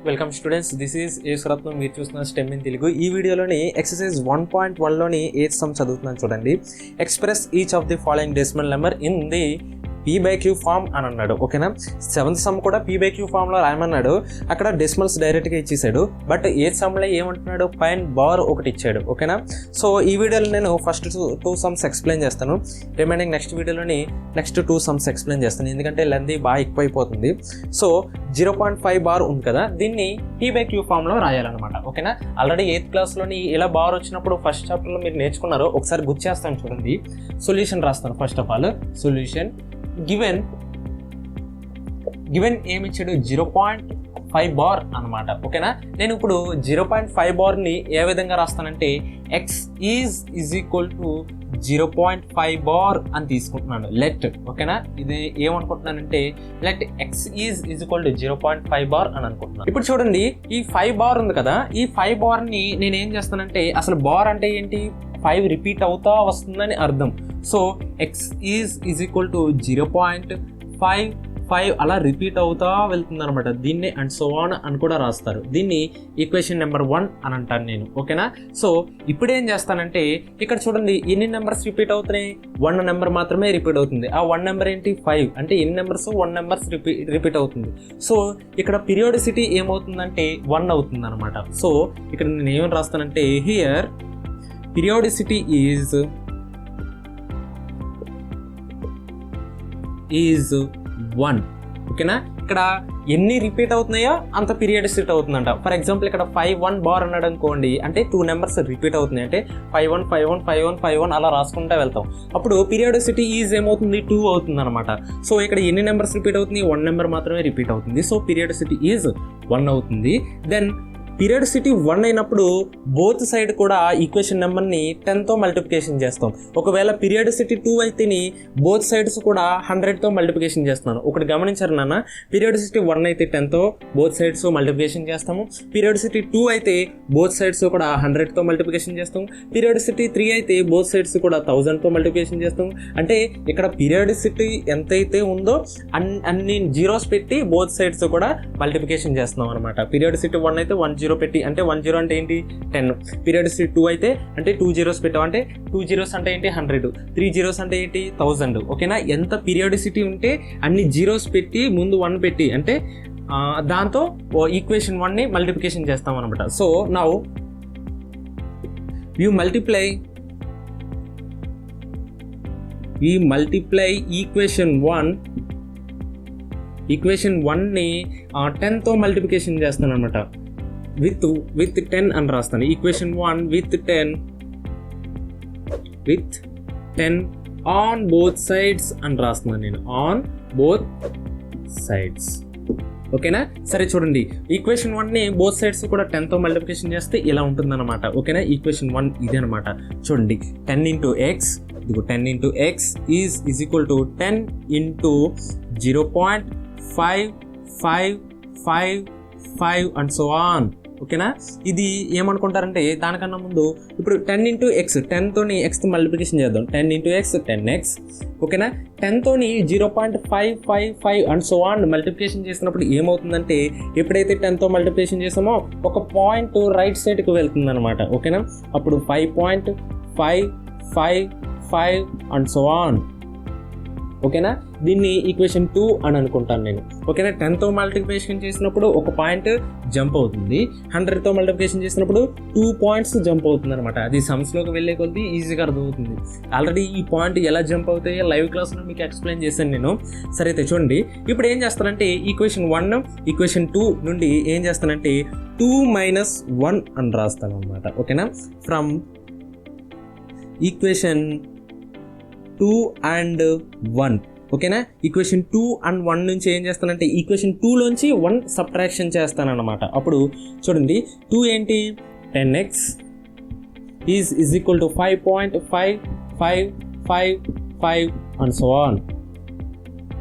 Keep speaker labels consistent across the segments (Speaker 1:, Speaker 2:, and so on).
Speaker 1: Welcome students, this is Yesuratnam. మీరు చూస్తున్న stem in Telugu. ఈ వీడియోలోని ఎక్సర్సైజ్ 1.1లోని 8th సమ్ చదువుతున్నాను చూడండి. Express each of the following decimal number in the P/Q form అని అన్నాడు. ఓకేనా, 7th సమ్ కూడా P/Q ఫామ్లో రాయమన్నాడు. అక్కడ డెసిమల్స్ డైరెక్ట్గా ఇచ్చేసాడు. బట్ 8th సమ్లో ఏమంటున్నాడు, పైన బార్ ఒకటి ఇచ్చాడు. ఓకేనా, సో ఈ వీడియోలో నేను ఫస్ట్ టూ సమ్స్ ఎక్స్ప్లెయిన్ చేస్తాను. రిమైనింగ్ నెక్స్ట్ వీడియోలోని నెక్స్ట్ 2 సమ్స్ ఎక్స్ప్లెయిన్ చేస్తాను, ఎందుకంటే లెంత్ బాగా ఎక్కువైపోతుంది. సో 0.5 బార్ ఉంది కదా, దీన్ని P/Q ఫామ్లో రాయాలన్నమాట. ఓకేనా, ఆల్రెడీ 8th క్లాస్లోని ఇలా బార్ వచ్చినప్పుడు ఫస్ట్ చాప్టర్లో మీరు నేర్చుకున్నారు. ఒకసారి గుర్తు చేస్తాను చూడండి. సొల్యూషన్ రాస్తాను. First of all solution given ఏమి ఇచ్చాడు, 0.5 బార్ అనమాట. ఓకేనా, నేను ఇప్పుడు 0.5 బార్ని ఏ విధంగా రాస్తానంటే X is equal to 0.5 bar అని తీసుకుంటున్నాను. లెట్, ఓకేనా, ఇది ఏమనుకుంటున్నానంటే let X is equal to 0.5 bar అని అనుకుంటున్నాను. ఇప్పుడు చూడండి, ఈ 5 బార్ ఉంది కదా, ఈ 5 బార్ని నేను ఏం చేస్తానంటే, అసలు బార్ అంటే ఏంటి, 5 రిపీట్ అవుతా వస్తుందని అర్థం. So X is equal to 0.5 అలా రిపీట్ అవుతా వెళ్తుంది అనమాట. దీన్ని అండ్ సో ఆన్ అని కూడా రాస్తారు. దీన్ని ఈక్వేషన్ నెంబర్ 1 అని అంటాను నేను. ఓకేనా, సో ఇప్పుడు ఏం చేస్తానంటే, ఇక్కడ చూడండి ఎన్ని నెంబర్స్ రిపీట్ అవుతున్నాయి, 1 నెంబర్ మాత్రమే రిపీట్ అవుతుంది. ఆ 1 నెంబర్ ఏంటి, 5. అంటే ఎన్ని నెంబర్స్, 1 నెంబర్స్ రిపీట్ అవుతుంది. సో ఇక్కడ పీరియాడిసిటీ ఏమవుతుందంటే 1 అవుతుంది అనమాట. సో ఇక్కడ నేను ఏమని రాస్తానంటే, హియర్ periodicity is 1. ఓకేనా, ఇక్కడ ఎన్ని రిపీట్ అవుతున్నాయో అంత పీరియాడిసిటీ అవుతుందంట. ఫర్ ఎగ్జాంపుల్ ఇక్కడ 5-1 బార్ అన్నాడు అనుకోండి, అంటే 2 నెంబర్స్ రిపీట్ అవుతున్నాయి. అంటే 5-1 అలా రాసుకుంటూ వెళ్తాం. అప్పుడు పీరియాడిసిటీ ఈజ్ ఏమవుతుంది, 2 అవుతుంది అనమాట. సో ఇక్కడ ఎన్ని నెంబర్స్ రిపీట్ అవుతుంది, 1 నెంబర్ మాత్రమే రిపీట్ అవుతుంది. సో పీరియాడిసిటీ ఈజ్ 1 అవుతుంది. దెన్ పీరియాడిసిటీ 1 అయినప్పుడు బోత్ సైడ్ కూడా ఈక్వేషన్ నెంబర్ని 10తో మల్టిప్లికేషన్ చేస్తాం. ఒకవేళ పీరియాడిసిటీ 2 అయితేని బోత్ సైడ్స్ కూడా 100తో మల్టిప్లికేషన్ చేస్తున్నాను. ఒకటి గమనించారు నాన్న, పీరియాడిసిటీ 1 అయితే 10తో బోత్ సైడ్స్ మల్టిప్లికేషన్ చేస్తాము. పీరియాడిసిటీ 2 అయితే బోత్ సైడ్స్ కూడా 100తో మల్టిప్లికేషన్ చేస్తాము. పీరియాడిసిటీ 3 అయితే బోత్ సైడ్స్ కూడా 1000తో మల్టిప్లికేషన్ చేస్తాము. అంటే ఇక్కడ పీరియాడిసిటీ ఎంతైతే ఉందో అన్ని జీరోస్ పెట్టి బోత్ సైడ్స్ కూడా మల్టిప్లికేషన్ చేస్తున్నాం అనమాట. పీరియాడిసిటీ 1 అయితే 1 0 పెట్టి, అంటే 1 0 అంటే ఏంటి 10. పీరియాడిసిటీ 2 అయితే అంటే 2 zeros పెట్టాం, అంటే 2 zeros అంటే ఏంటి 100. 3 zeros అంటే ఏంటి 1000. ఓకేనా, ఎంత పీరియాడిసిటీ ఉంటే అన్ని జీరోస్ పెట్టి ముందు 1 పెట్టి, అంటే దాంతో ఈక్వేషన్ 1ని మల్టిప్లికేషన్ చేస్తాం అనమాట. So now you multiply equation 1ని 10తో మల్టిప్లికేషన్ చేస్తాను అనమాట. విత్ 10 అని రాస్తాను. Equation 1 with 10 on both sides అని రాస్తున్నాను నేను. On both sides. ఓకేనా, సరే చూడండి, ఈక్వేషన్ 1ని బోత్ సైడ్స్ కూడా 10తో మల్టిప్లికేషన్ చేస్తే ఇలా ఉంటుందన్నమాట. ఓకేనా, ఈక్వేషన్ 1 ఇదే అనమాట. చూడండి, 10 into x, ఇదిగో 10 into x is equal to 10 into 0.555 and so on. ఓకేనా, ఇది ఏమనుకుంటారంటే, దానికన్నా ముందు ఇప్పుడు 10 into x, 10తోని xతో మల్టిప్లికేషన్ చేద్దాం. 10 into x 10x. ఓకేనా, 10తోని 0.555 అండ్ సో ఆన్ మల్టిప్లికేషన్ చేసినప్పుడు ఏమవుతుందంటే, ఎప్పుడైతే 10తో మల్టిప్లికేషన్ చేసామో ఒక పాయింట్ రైట్ సైడ్కి వెళ్తుంది అనమాట. ఓకేనా, అప్పుడు 5.555 అండ్ సో ఆన్. ఓకేనా, దీన్ని ఈక్వేషన్ 2 అని అనుకుంటాను నేను. ఓకేనా, 10తో మల్టిప్లికేషన్ చేసినప్పుడు ఒక పాయింట్ జంప్ అవుతుంది, 100తో మల్టిప్లికేషన్ చేసినప్పుడు 2 పాయింట్స్ జంప్ అవుతుంది అనమాట. అది సమ్స్లోకి వెళ్ళే కొద్దీ ఈజీగా అర్థమవుతుంది. ఆల్రెడీ ఈ పాయింట్ ఎలా జంప్ అవుతాయో లైవ్ క్లాస్లో మీకు ఎక్స్ప్లెయిన్ చేశాను నేను. సరే అయితే చూడండి, ఇప్పుడు ఏం చేస్తానంటే ఈక్వేషన్ 1 ఈక్వేషన్ 2 నుండి ఏం చేస్తానంటే 2 - 1 అని రాస్తాను అనమాట. ఓకేనా, ఫ్రమ్ ఈక్వేషన్ 2 and 1. ఓకేనా, ఈక్వేషన్ 2 and 1 నుంచి ఏం చేస్తానంటే ఈక్వేషన్ 2లోంచి 1 సబ్ట్రాక్షన్ చేస్తానన్నమాట. అప్పుడు చూడండి, 2 ఏంటి 10x is equal to 5.555 and so on.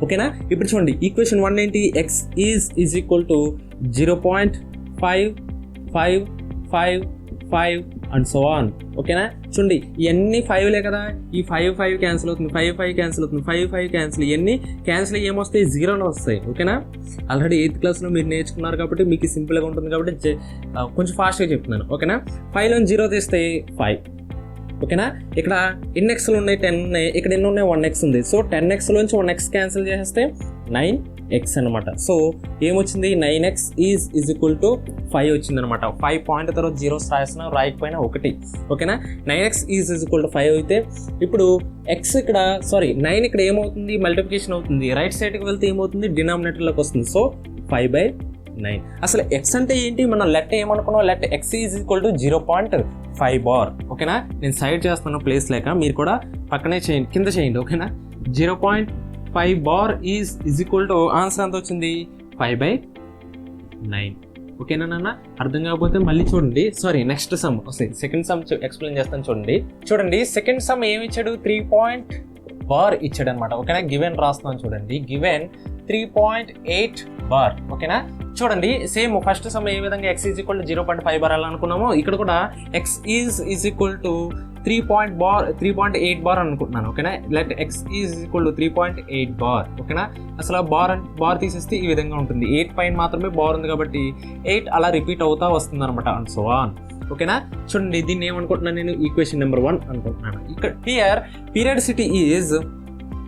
Speaker 1: ఓకేనా, ఇప్పుడు చూడండి, ఈక్వేషన్ 1 ఏంటి, x is equal to 0.555 5 and so on. ఓకేనా, చూడండి ఇవన్నీ 5లే కదా, ఈ 5 క్యాన్సిల్ అవుతుంది, 5 క్యాన్సిల్ అవుతుంది, 5 క్యాన్సిల్, ఇవన్నీ క్యాన్సిల్ ఏమొస్తాయి, 0లో వస్తాయి. ఓకేనా, ఆల్రెడీ 8th క్లాస్లో మీరు నేర్చుకున్నారు కాబట్టి మీకు సింపుల్గా ఉంటుంది కాబట్టి కొంచెం ఫాస్ట్గా చెప్తున్నాను. ఓకేనా, 5లో 0 తీస్తే 5. ఓకేనా, ఇక్కడ ఎన్ని ఎక్స్లు ఉన్నాయి, 10 ఉన్నాయి, ఇక్కడ ఎన్ని ఉన్నాయి, 1x ఉంది. సో 10xలోంచి 1x క్యాన్సిల్ చేస్తే 9x అనమాట. సో ఏమొచ్చింది, 9x ఈజ్ ఈక్వల్ టు 5 వచ్చింది అనమాట. 5 పాయింట్ తర్వాత 0 రాసిన రాయకపోయినా 1. ఓకేనా, 9x ఈజ్ ఈక్వల్ టు 5 అయితే ఇప్పుడు x ఇక్కడ 9 ఇక్కడ ఏమవుతుంది, మల్టిప్లికేషన్ అవుతుంది, రైట్ సైడ్కి వెళ్తే ఏమవుతుంది, డినామినేటర్లోకి వస్తుంది. సో 5/9. అసలు x అంటే ఏంటి, మనం లెట్ ఏమనుకున్నాం, let x is equal to 0.5 bar. ఓకేనా, నేను సైడ్ చేస్తాను ప్లేస్ లేక, మీరు కూడా పక్కనే చేయండి, కింద చేయండి. ఓకేనా, 0.5 bar is equal to answer ఎంత వచ్చింది, 5/9. ఓకేనా నాన్న, అర్థం కాకపోతే మళ్ళీ చూడండి. Next sum second some explain చేస్తాను. చూడండి సెకండ్ సమ్ ఏమి ఇచ్చాడు, 3 బార్ ఇచ్చాడు అనమాట. ఓకేనా, గివెన్ రాస్తున్నాను చూడండి, గివెన్ 3.8 బార్. ఓకేనా, చూడండి సేమ్ ఫస్ట్ సమ్ ఏ విధంగా x is equal to 0.5 bar అలా అనుకున్నాము, ఇక్కడ కూడా x is equal to 3.8 bar అనుకుంటున్నాను. ఓకేనా, let x is equal to 3.8 bar. ఓకేనా, అసలు బార్ తీసేస్తే ఈ విధంగా ఉంటుంది, 8 పైన మాత్రమే బార్ ఉంది కాబట్టి 8 అలా రిపీట్ అవుతా వస్తుంది అనమాట, అండ్ సో ఆన్. ఓకేనా, చూడండి దీన్ని ఏమనుకుంటున్నాను నేను, ఈక్వేషన్ నెంబర్ 1 అనుకుంటున్నాను. ఇక్కడ హియర్ పీరియాడిసిటీ ఈజ్,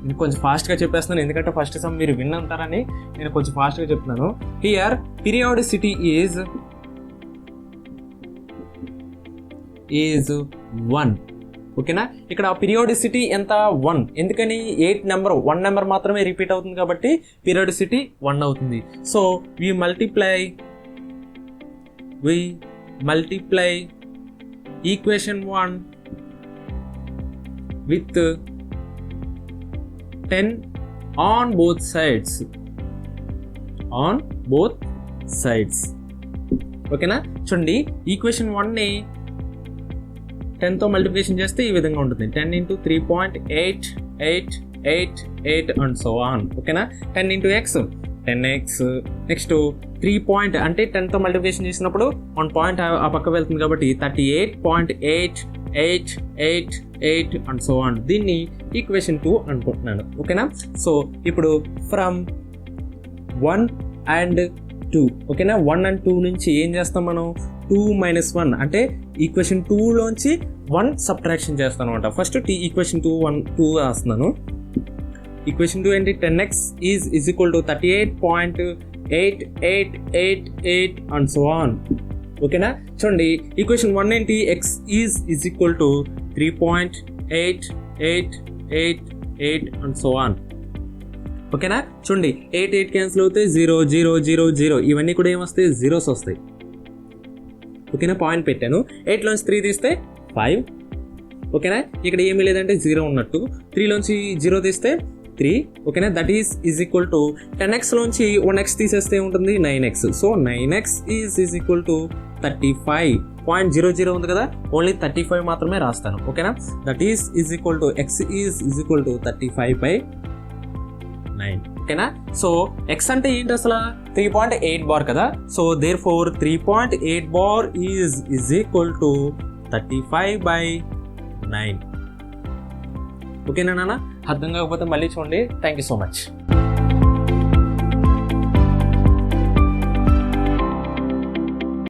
Speaker 1: నేను కొంచెం ఫాస్ట్గా చెప్పేస్తున్నాను ఎందుకంటే ఫస్ట్ సమ్ మీరు విన్ ఉంటారని నేను కొంచెం ఫాస్ట్గా చెప్తున్నాను. Here periodicity is 1. ఓకేనా, ఇక్కడ పీరియాడిసిటీ ఎంత, 1. ఎందుకని, 1 నెంబర్ మాత్రమే రిపీట్ అవుతుంది కాబట్టి పీరియాడిసిటీ 1 అవుతుంది. So we multiply equation 1 with 10 on both sides. ఓకేనా, చూడండి ఈక్వేషన్ 1ని 10తో మల్టిప్లికేషన్ చేస్తే ఈ విధంగా ఉంటుంది, 10 into 3.888 అండ్ సో ఆన్. ఓకేనా, 10 into x 10x, next 3 point అంటే 10తో మల్టిప్లికేషన్ చేసినప్పుడు 1 పాయింట్ ఆ పక్క వెళ్తుంది కాబట్టి 38.888 అండ్ సో ఆన్. దీన్ని ఈక్వేషన్ 2 అనుకుంటున్నాను. ఓకేనా, సో ఇప్పుడు ఫ్రమ్ 1 and 2. ఓకేనా, 1 and 2 నుంచి ఏం చేస్తాం మనం, 2 - 1 అంటే ఈక్వేషన్ 2లోంచి 1 సబ్ట్రాక్షన్ చేస్తాను అనమాట. ఫస్ట్ ఈక్వేషన్ 2 రాస్తున్నాను. ఈక్వేషన్ 2 ఏంటి, 10x is equal to 38.888 and so on. ఓకేనా, చూడండి ఈక్వేషన్ 1 ఏంటి, x is equal to 3.888 and so on. ఓకేనా, చూడండి 8 క్యాన్సిల్ అవుతాయి, 0 0 0 0 ఇవన్నీ కూడా ఏమొస్తాయి, జీరోస్ వస్తాయి. ఓకేనా, పాయింట్ పెట్టాను, 8లోంచి 3 తీస్తే 5. ఓకేనా, ఇక్కడ ఏమీ లేదంటే 0 ఉన్నట్టు, 3లోంచి 0 తీస్తే 3. ఓకేనా, దట్ ఈజ్ ఈక్వల్ టు 10xలోంచి 1x తీసేస్తే ఉంటుంది 9x. So 9x is equal to 35.00 ఉంది కదా, ఓన్లీ 35 మాత్రమే రాస్తాను. ఓకేనా, that is equal to x is equal to 35/9. ఓకేనా, సో x అంటే ఏంటి అసలు, 3.8 బార్ కదా. So therefore 3.8 bar is equal to 35/9. ఓకేనా నాన్న, అర్థం కాకపోతే మళ్ళీ చూడండి. Thank you so much.